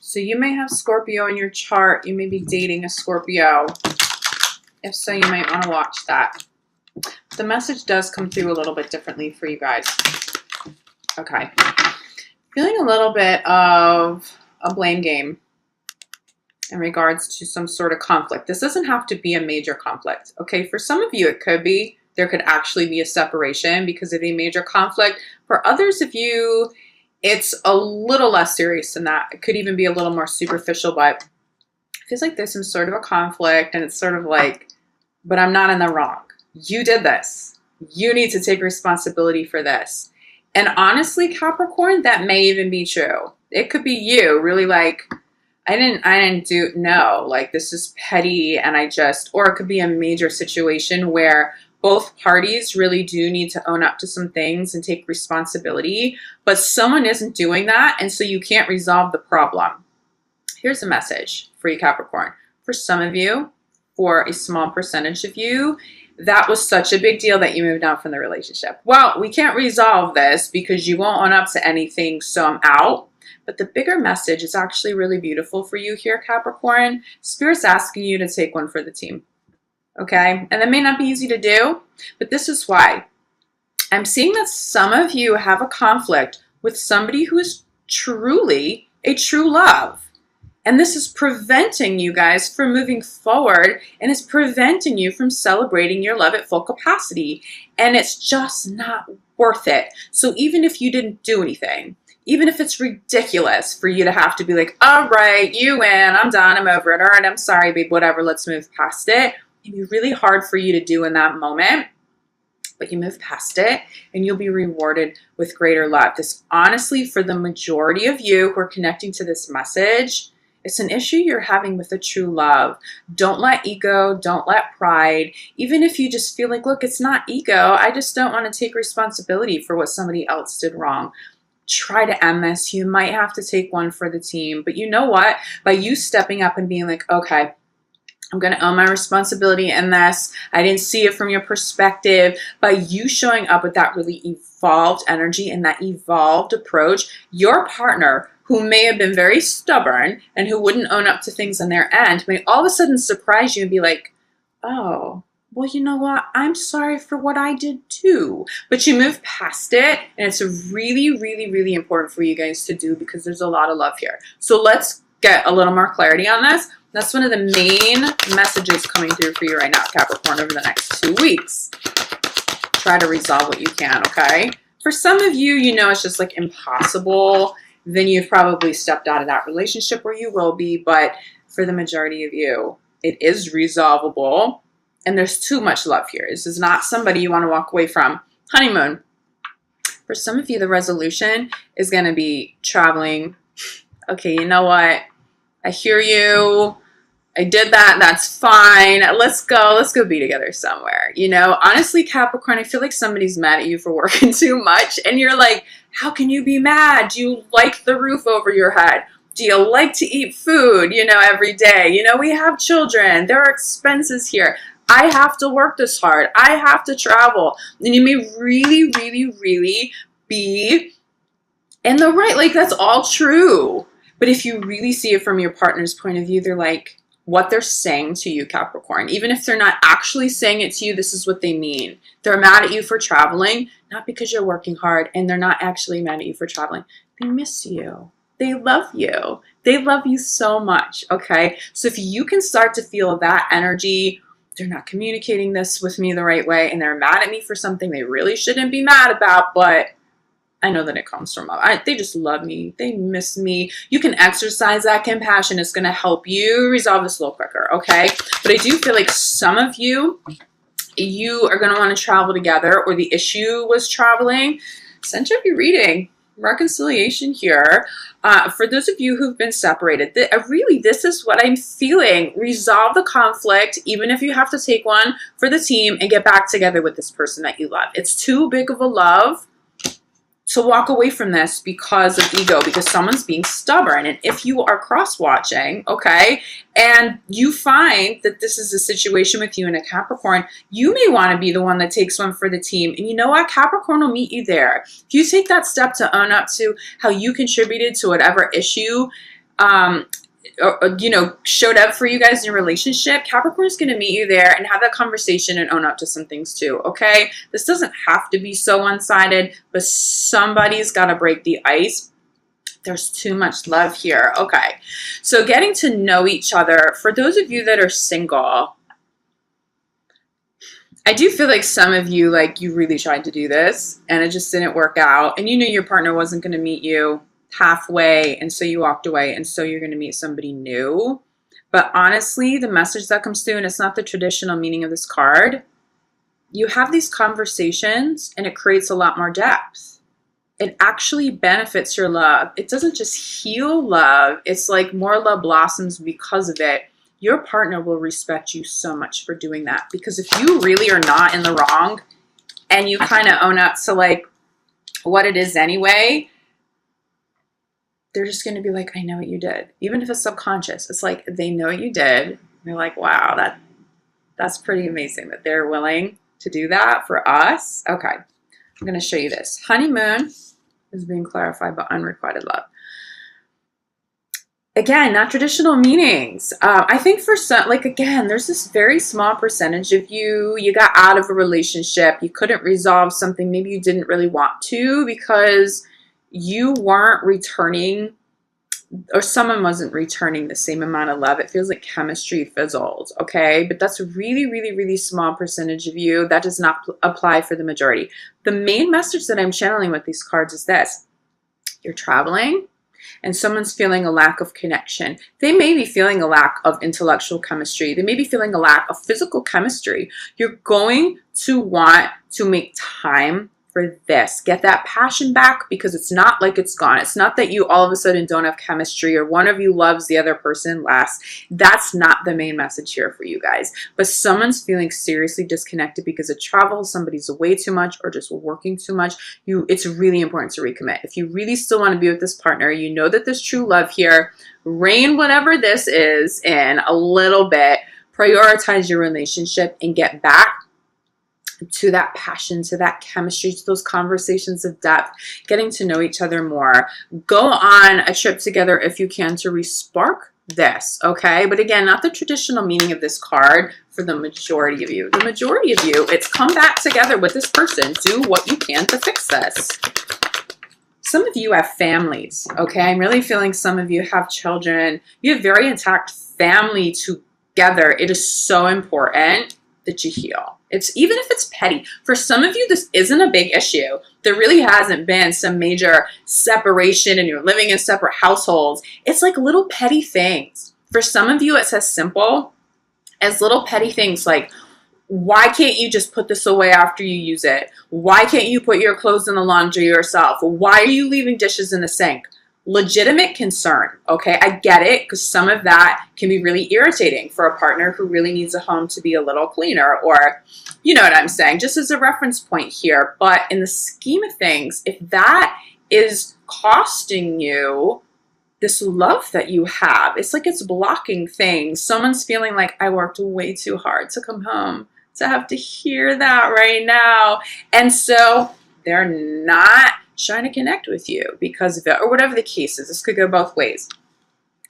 So you may have Scorpio in your chart. You may be dating a Scorpio. If so, you might want to watch that. The message does come through a little bit differently for you guys. Okay. Feeling a little bit of a blame game in regards to some sort of conflict. This doesn't have to be a major conflict. Okay. For some of you, it could be. There could actually be a separation because of a major conflict. For others of you, it's a little less serious than that. It could even be a little more superficial, but it feels like there's some sort of a conflict and it's sort of like, but I'm not in the wrong. You did this. You need to take responsibility for this. And honestly, Capricorn, that may even be true. It could be you really like, I didn't do, no, like this is petty and or it could be a major situation where both parties really do need to own up to some things and take responsibility, but someone isn't doing that, and so you can't resolve the problem. Here's a message for you, Capricorn. For some of you, for a small percentage of you, that was such a big deal that you moved on from the relationship. Well, we can't resolve this because you won't own up to anything, so I'm out. But the bigger message is actually really beautiful for you here, Capricorn. Spirit's asking you to take one for the team. Okay, and that may not be easy to do, but this is why. I'm seeing that some of you have a conflict with somebody who is truly a true love. And this is preventing you guys from moving forward and is preventing you from celebrating your love at full capacity. And it's just not worth it. So even if you didn't do anything, even if it's ridiculous for you to have to be like, all right, you win, I'm done, I'm over it. All right, I'm sorry, babe, whatever, let's move past it. It'd be really hard for you to do in that moment, but you move past it and you'll be rewarded with greater love. This, honestly, for the majority of you who are connecting to this message, it's an issue you're having with a true love. Don't let ego, don't let pride, even if you just feel like, look, it's not ego, I just don't want to take responsibility for what somebody else did wrong. Try to end this. You might have to take one for the team, but you know what? By you stepping up and being like, okay, I'm going to own my responsibility in this. I didn't see it from your perspective. By you showing up with that really evolved energy and that evolved approach, your partner, who may have been very stubborn and who wouldn't own up to things on their end, may all of a sudden surprise you and be like, oh, well, you know what? I'm sorry for what I did too. But you move past it, and it's really, really, really important for you guys to do because there's a lot of love here. So let's get a little more clarity on this. That's one of the main messages coming through for you right now, Capricorn, over the next 2 weeks. Try to resolve what you can, okay? For some of you, you know it's just like impossible. Then you've probably stepped out of that relationship, where you will be. But for the majority of you, it is resolvable. And there's too much love here. This is not somebody you want to walk away from. Honeymoon. For some of you, the resolution is going to be traveling. Okay, you know what? I hear you. I did that. That's fine. Let's go be together somewhere. You know, honestly, Capricorn, I feel like somebody's mad at you for working too much. And you're like, how can you be mad? Do you like the roof over your head? Do you like to eat food, you know, every day? You know, we have children. There are expenses here. I have to work this hard. I have to travel. And you may really, really, really be in the right. Like, that's all true. But if you really see it from your partner's point of view, they're like, what they're saying to you, Capricorn, even if they're not actually saying it to you, this is what they mean. They're mad at you for traveling, not because you're working hard, and they're not actually mad at you for traveling. They miss you. They love you. They love you so much, okay? So if you can start to feel that energy, they're not communicating this with me the right way, and they're mad at me for something they really shouldn't be mad about, but I know that it comes from love. They just love me. They miss me. You can exercise that compassion. It's going to help you resolve this a little quicker, okay? But I do feel like some of you, you are going to want to travel together, or the issue was traveling. Center of your reading. Reconciliation here. For those of you who've been separated, really, this is what I'm feeling. Resolve the conflict, even if you have to take one for the team, and get back together with this person that you love. It's too big of a love to walk away from this because of ego, because someone's being stubborn. And if you are cross-watching, okay, and you find that this is a situation with you and a Capricorn, you may want to be the one that takes one for the team. And you know what? Capricorn will meet you there. If you take that step to own up to how you contributed to whatever issue, you know, showed up for you guys in your relationship, Capricorn is going to meet you there and have that conversation and own up to some things too, okay? This doesn't have to be so one-sided, but somebody's got to break the ice. There's too much love here. Okay, so getting to know each other. For those of you that are single, I do feel like some of you, like, you really tried to do this and it just didn't work out, and you knew your partner wasn't going to meet you halfway, and so you walked away, and so you're going to meet somebody new. But honestly, the message that comes through, and it's not the traditional meaning of this card, you have these conversations and it creates a lot more depth. It actually benefits your love. It doesn't just heal love. It's like more love blossoms because of it. Your partner will respect you so much for doing that, because if you really are not in the wrong and you kind of own up to like what it is anyway, they're just going to be like, I know what you did. Even if it's subconscious, it's like they know what you did. They're like, wow, that's pretty amazing that they're willing to do that for us. Okay, I'm going to show you this. Honeymoon is being clarified by unrequited love. Again, not traditional meanings. I think for some, like, again, there's this very small percentage of you got out of a relationship. You couldn't resolve something. Maybe you didn't really want to because you weren't returning, or someone wasn't returning the same amount of love. It feels like chemistry fizzled, okay? But that's a really, really, really small percentage of you. That does not apply for the majority. The main message that I'm channeling with these cards is this. You're traveling and someone's feeling a lack of connection. They may be feeling a lack of intellectual chemistry. They may be feeling a lack of physical chemistry. You're going to want to make time for this. Get that passion back, because it's not like it's gone. It's not that you all of a sudden don't have chemistry or one of you loves the other person less. That's not the main message here for you guys. But someone's feeling seriously disconnected because of travel, somebody's away too much, or just working too much. It's really important to recommit. If you really still want to be with this partner, you know that there's true love here. Rein whatever this is in a little bit. Prioritize your relationship and get back to that passion, to that chemistry, to those conversations of depth, getting to know each other more. Go on a trip together if you can to re-spark this, okay? But again, not the traditional meaning of this card for the majority of you. The majority of you, it's come back together with this person. Do what you can to fix this. Some of you have families, okay? I'm really feeling some of you have children. You have very intact family together. It is so important that you heal. It's even if it's petty. For some of you, this isn't a big issue. There really hasn't been some major separation and you're living in separate households. It's like little petty things. For some of you, it's as simple as little petty things like, why can't you just put this away after you use it? Why can't you put your clothes in the laundry yourself? Why are you leaving dishes in the sink? Legitimate concern, okay? I get it, because some of that can be really irritating for a partner who really needs a home to be a little cleaner, or you know what I'm saying, just as a reference point here. But in the scheme of things, if that is costing you this love that you have, it's like it's blocking things. Someone's feeling like, I worked way too hard to come home, to have to hear that right now. And so they're not trying to connect with you because of it, or whatever the case is. This could go both ways.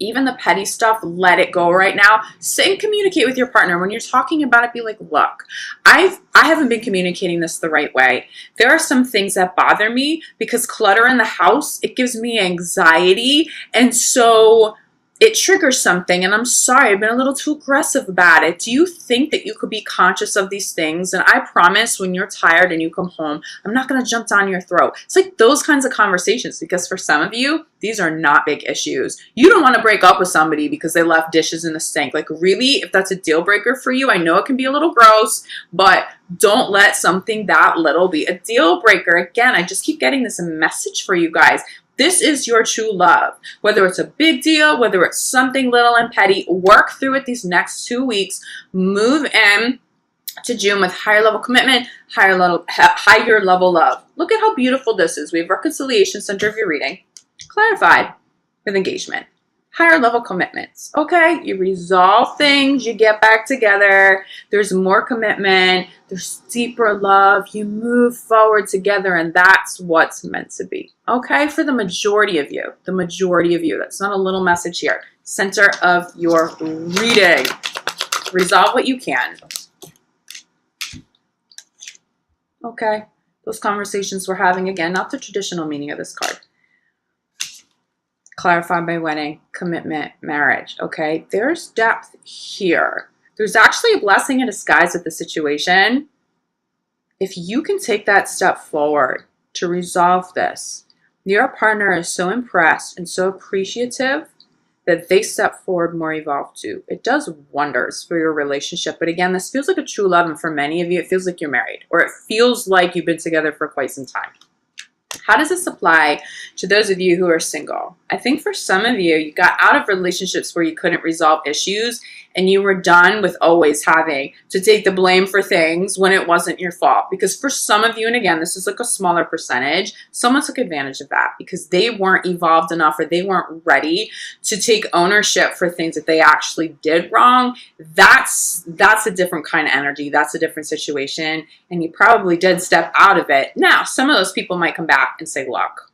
Even the petty stuff, let it go right now. Sit and communicate with your partner. When you're talking about it, be like, look, I haven't been communicating this the right way. There are some things that bother me because clutter in the house, it gives me anxiety. And so it triggers something, and I'm sorry, I've been a little too aggressive about it. Do you think that you could be conscious of these things? And I promise when you're tired and you come home, I'm not going to jump down your throat. It's like those kinds of conversations, because for some of you, these are not big issues. You don't want to break up with somebody because they left dishes in the sink. Like, really, if that's a deal breaker for you, I know it can be a little gross, but don't let something that little be a deal breaker. Again, I just keep getting this message for you guys. This is your true love. Whether it's a big deal, whether it's something little and petty, work through it these next 2 weeks. Move in to June with higher level commitment, higher level love. Look at how beautiful this is. We have reconciliation, center of your reading, clarified with engagement. higher level commitments, okay? You resolve things, you get back together, there's more commitment, there's deeper love, you move forward together, and that's what's meant to be, okay? For the majority of you, that's not a little message here. Center of your reading. Resolve what you can. Okay, those conversations we're having, again, not the traditional meaning of this card. Clarified by wedding, commitment, marriage, okay? There's depth here. There's actually a blessing in disguise with the situation. If you can take that step forward to resolve this, your partner is so impressed and so appreciative that they step forward more evolved too. It does wonders for your relationship. But again, this feels like a true love. And for many of you, it feels like you're married, or it feels like you've been together for quite some time. How does this apply to those of you who are single? I think for some of you, you got out of relationships where you couldn't resolve issues and you were done with always having to take the blame for things when it wasn't your fault. Because for some of you, and again, this is like a smaller percentage, someone took advantage of that because they weren't evolved enough or they weren't ready to take ownership for things that they actually did wrong. That's a different kind of energy. That's a different situation. And you probably did step out of it. Now, some of those people might come back and say, look,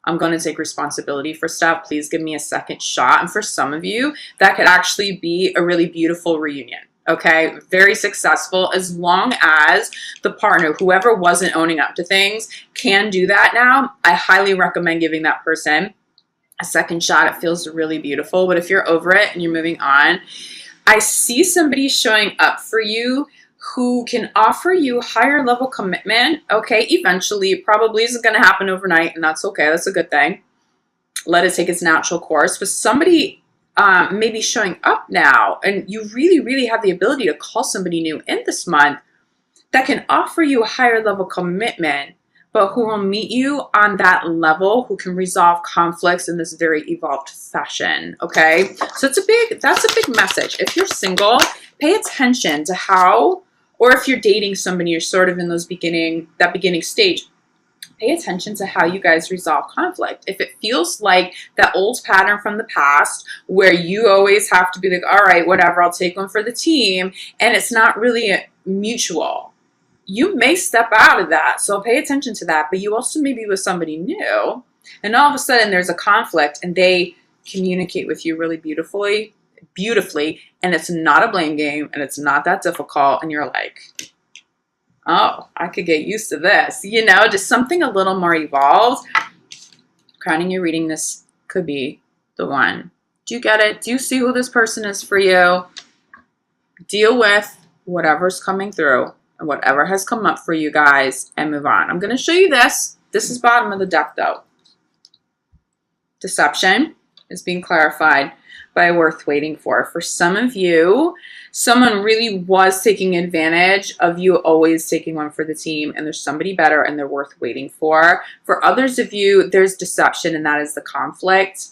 I'm going to take responsibility for stuff. Please give me a second shot. And for some of you, that could actually be a really beautiful reunion. Okay, very successful, as long as the partner, whoever wasn't owning up to things, can do that now. I highly recommend giving that person a second shot. It feels really beautiful. But if you're over it and you're moving on, I see somebody showing up for you who can offer you higher level commitment. Okay, eventually, it probably isn't going to happen overnight, and that's okay. That's a good thing. Let it take its natural course. But somebody may be showing up now, and you really, really have the ability to call somebody new in this month that can offer you a higher level commitment, but who will meet you on that level, who can resolve conflicts in this very evolved fashion. Okay, so that's a big message. If you're single, pay attention to how, or if you're dating somebody, you're sort of in that beginning stage, pay attention to how you guys resolve conflict. If it feels like that old pattern from the past where you always have to be like, all right, whatever, I'll take one for the team, and it's not really mutual, you may step out of that. So pay attention to that. But you also may be with somebody new, and all of a sudden there's a conflict and they communicate with you really beautifully, and it's not a blame game and it's not that difficult, and you're like, oh, I could get used to this, just something a little more evolved. Crowning your reading, this could be the one. Do you get it? Do you see who this person is for you? Deal with whatever's coming through and whatever has come up for you guys and move on. I'm going to show you this. This is bottom of the deck though. Deception is being clarified by worth waiting for. For some of you, someone really was taking advantage of you always taking one for the team, and there's somebody better and they're worth waiting for. For others of you, there's deception, and that is the conflict.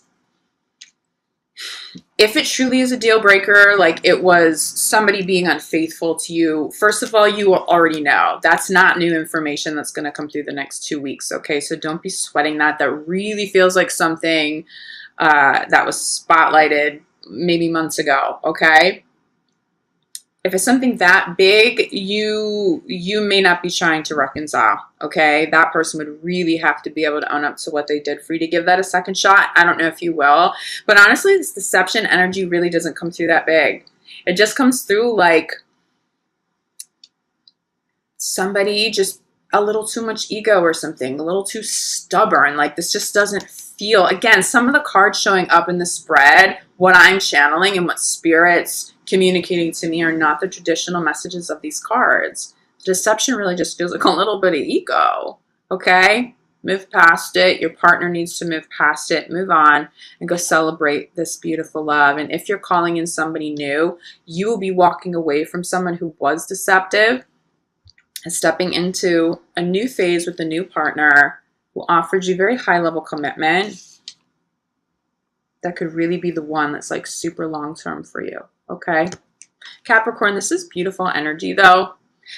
If it truly is a deal breaker, like it was somebody being unfaithful to you, first of all, you already know. That's not new information that's going to come through the next 2 weeks, okay? So don't be sweating that. That really feels like something that was spotlighted maybe months ago, okay? If it's something that big, you may not be trying to reconcile, okay? That person would really have to be able to own up to what they did for you to give that a second shot. I don't know if you will, but honestly, this deception energy really doesn't come through that big. It just comes through like somebody just a little too much ego or something, a little too stubborn. Like this just doesn't feel, again, some of the cards showing up in the spread, what I'm channeling and what Spirit's communicating to me are not the traditional messages of these cards. Deception really just feels like a little bit of ego, okay? Move past it. Your partner needs to move past it, move on, and go celebrate this beautiful love. And if you're calling in somebody new, you will be walking away from someone who was deceptive and stepping into a new phase with a new partner who offers you very high level commitment that could really be the one that's like super long term for you, okay? Capricorn, this is beautiful energy though.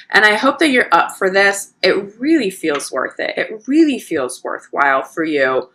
And I hope that you're up for this. It really feels worth it. It really feels worthwhile for you